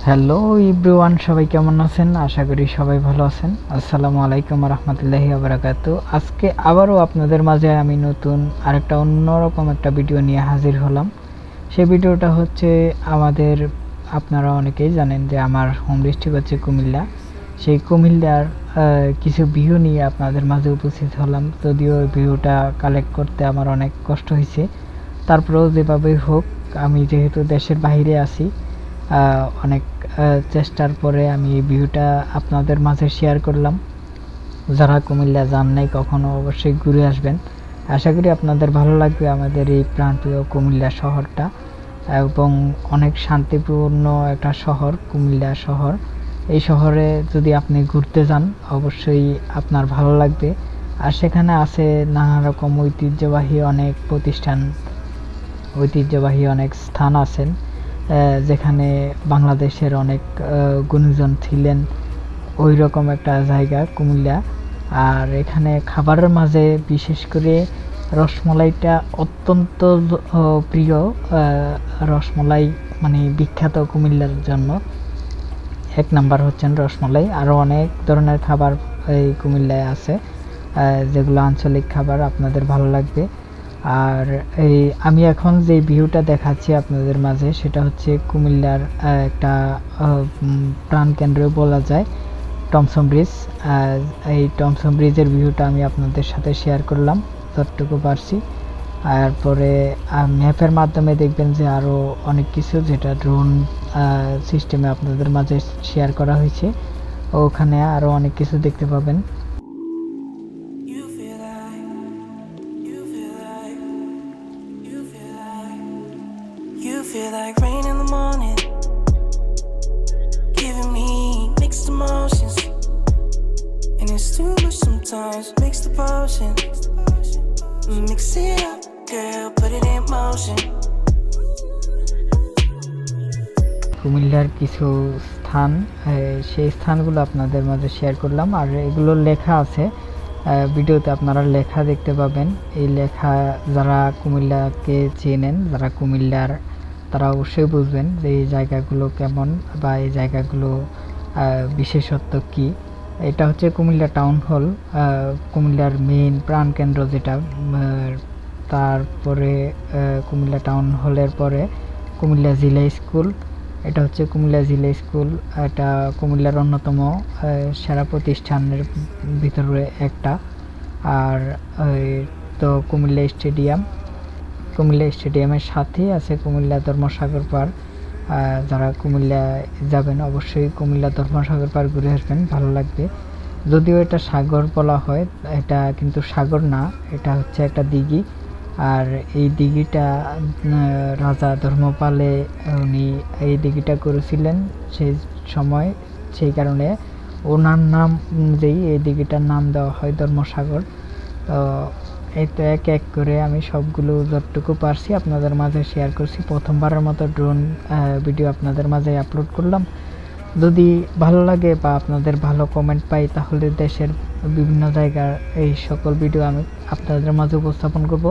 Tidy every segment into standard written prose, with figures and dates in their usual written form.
Hello everyone, সবাই কেমন আছেন? আশা করি সবাই ভালো আছেন। আসসালামু আলাইকুম রাহমাতুল্লাহি ওয়া বারাকাতুহু। আজকে আবারও আপনাদের মাঝে আমি নতুন আরেকটা অন্যরকম একটা ভিডিও নিয়ে হাজির হলাম। সেই ভিডিওটা হচ্ছে আপনারা অনেকেই জানেন যে আমার হোম ডিস্ট্রিক্ট হচ্ছে কুমিল্লা। সেই কুমিল্লার কিছু ভিউ নিয়ে আপনাদের মাঝে উপস্থিত হলাম। যদিও ভিউটা কালেক্ট করতে আমার অনেক কষ্ট হয়েছে, তারপরেও যেভাবেই হোক, আমি যেহেতু দেশের বাইরে আছি, অনেক চেষ্টার পরে আমি এই ভিউটা আপনাদের মাঝে শেয়ার করলাম। যারা কুমিল্লা যান নাই কখনো, অবশ্যই ঘুরে আসবেন। আশা করি আপনাদের ভালো লাগবে আমাদের এই প্রান্তীয় কুমিল্লা শহরটা, এবং অনেক শান্তিপূর্ণ একটা শহর কুমিল্লা শহর। এই শহরে যদি আপনি ঘুরতে যান অবশ্যই আপনার ভালো লাগবে। আর সেখানে আছে নানা রকম ঐতিহ্যবাহী অনেক প্রতিষ্ঠান, ঐতিহ্যবাহী অনেক স্থান আছেন, যেখানে বাংলাদেশের অনেক গুণীজন ছিলেন, ওই রকম একটা জায়গা কুমিল্লা। আর এখানে খাবারের মাঝে বিশেষ করে রসমলাইটা অত্যন্ত প্রিয়। রসমলাই মানে বিখ্যাত কুমিল্লার জন্য। এক নাম্বার হচ্ছেন রসমলাই। আরও অনেক ধরনের খাবার এই কুমিল্লায় আছে, যেগুলো আঞ্চলিক খাবার, আপনাদের ভালো লাগবে। আর আমি এখন যে ভিউটা দেখাচ্ছি আপনাদের মাঝে, সেটা হচ্ছে কুমিল্লার একটা প্রাণকেন্দ্র বলা যায়, টমসন ব্রিজ। এই টমসন ব্রিজের ভিউটা আমি আপনাদের সাথে শেয়ার করলাম যতটুকু পারছি। তারপরে ম্যাপের মাধ্যমে দেখবেন যে আরও অনেক কিছু, যেটা ড্রোন সিস্টেমে আপনাদের মাঝে শেয়ার করা হয়েছে, ওখানে আরও অনেক কিছু দেখতে পাবেন। Feel like rain in the morning, giving me mixed emotions, and it's too much sometimes. Mix the potion, mix it up, girl, put it in motion. কুমিল্লার কিছু স্থান, সেই স্থানগুলো আপনাদের মাঝে শেয়ার করলাম। আর এগুলো লেখা আছে ভিডিওতে, আপনারা লেখা দেখতে পাবেন। এই লেখা যারা কুমিল্লাকে চেনেন, যারা কুমিল্লার, তারা অবশ্যই বুঝবেন যে এই জায়গাগুলো কেমন বা এই জায়গাগুলো বিশেষত্ব কি। এটা হচ্ছে কুমিল্লা টাউন হল, কুমিল্লার মেইন প্রাণকেন্দ্র যেটা। তারপরে কুমিল্লা টাউন হলের পরে কুমিল্লা জিলা স্কুল। এটা হচ্ছে কুমিল্লা জিলা স্কুল। এটা কুমিল্লার অন্যতম সেরা প্রতিষ্ঠানের ভিতরে একটা। আর তো কুমিল্লা স্টেডিয়াম, কুমিল্লা স্টেডিয়ামের সাথেই আছে কুমিল্লা ধর্মসাগর পার্ক। যারা কুমিল্লা যাবেন অবশ্যই কুমিল্লা ধর্মসাগর পার্ক ঘুরে আসবেন, ভালো লাগবে। যদিও এটা সাগর বলা হয়, এটা কিন্তু সাগর না, এটা হচ্ছে একটা দিঘি। আর এই দিঘিটা রাজা ধর্মপালে উনি এই দিঘিটা করেছিলেন সেই সময়, সেই কারণে ওনার নাম যেই এই দিঘিটার নাম দেওয়া হয় ধর্মসাগর। তো এই তো এক এক করে আমি সবগুলো যতটুকু পারছি আপনাদের মাঝে শেয়ার করছি। প্রথমবারের মতো ড্রোন ভিডিও আপনাদের মাঝে আপলোড করলাম। যদি ভালো লাগে বা আপনাদের ভালো কমেন্ট পাই, তাহলে দেশের বিভিন্ন জায়গার এই সকল ভিডিও আমি আপনাদের মাঝে উপস্থাপন করব।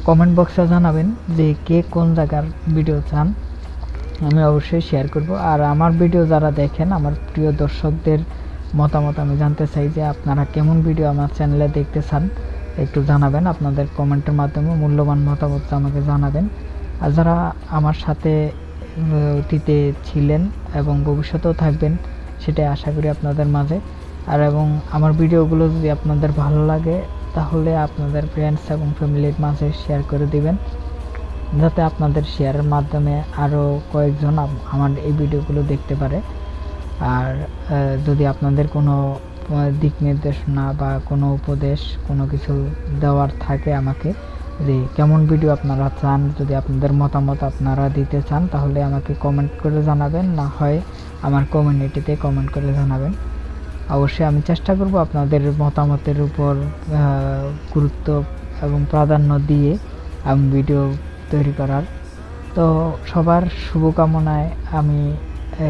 কমেন্ট বক্সে জানাবেন যে কে কোন জায়গার ভিডিও চান, আমি অবশ্যই শেয়ার করব। আর আমার ভিডিও যারা দেখেন, আমার প্রিয় দর্শকদের মতামত আমি জানতে চাই যে আপনারা কেমন ভিডিও আমার চ্যানেলে দেখতে চান, একটু জানাবেন। আপনাদের কমেন্টের মাধ্যমে মূল্যবান মতামত আমাকে জানাবেন। আর যারা আমার সাথে অতীতে ছিলেন এবং ভবিষ্যতেও থাকবেন, সেটাই আশা করি আপনাদের মাঝে। আর এবং আমার ভিডিওগুলো যদি আপনাদের ভালো লাগে, তাহলে আপনাদের ফ্রেন্ডস এবং ফ্যামিলির মাঝে শেয়ার করে দিবেন, যাতে আপনাদের শেয়ারের মাধ্যমে আরও কয়েকজন আমার এই ভিডিওগুলো দেখতে পারে। আর যদি আপনাদের কোনো দিক নির্দেশনা বা কোনো উপদেশ, কোনো কিছু দেওয়ার থাকে আমাকে, যে কেমন ভিডিও আপনারা চান, যদি আপনাদের মতামত আপনারা দিতে চান, তাহলে আমাকে কমেন্ট করে জানাবেন, না হয় আমার কমিউনিটিতে কমেন্ট করে জানাবেন। অবশ্যই আমি চেষ্টা করব আপনাদের মতামতের উপর গুরুত্ব এবং প্রাধান্য দিয়ে আমি ভিডিও তৈরি করার। তো সবার শুভকামনায় আমি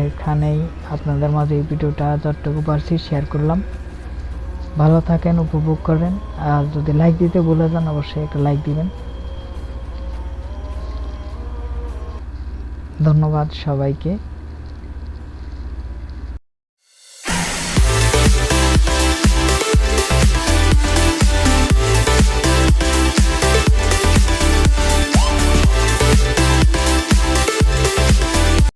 এখানেই আপনাদের মাঝে এই ভিডিওটা যতটুকু পারছি শেয়ার করলাম। ভালো থাকেন, উপভোগ করবেন। আর যদি লাইক দিতে ভুলে যান, অবশ্যই একটা লাইক দিবেন। ধন্যবাদ সবাইকে।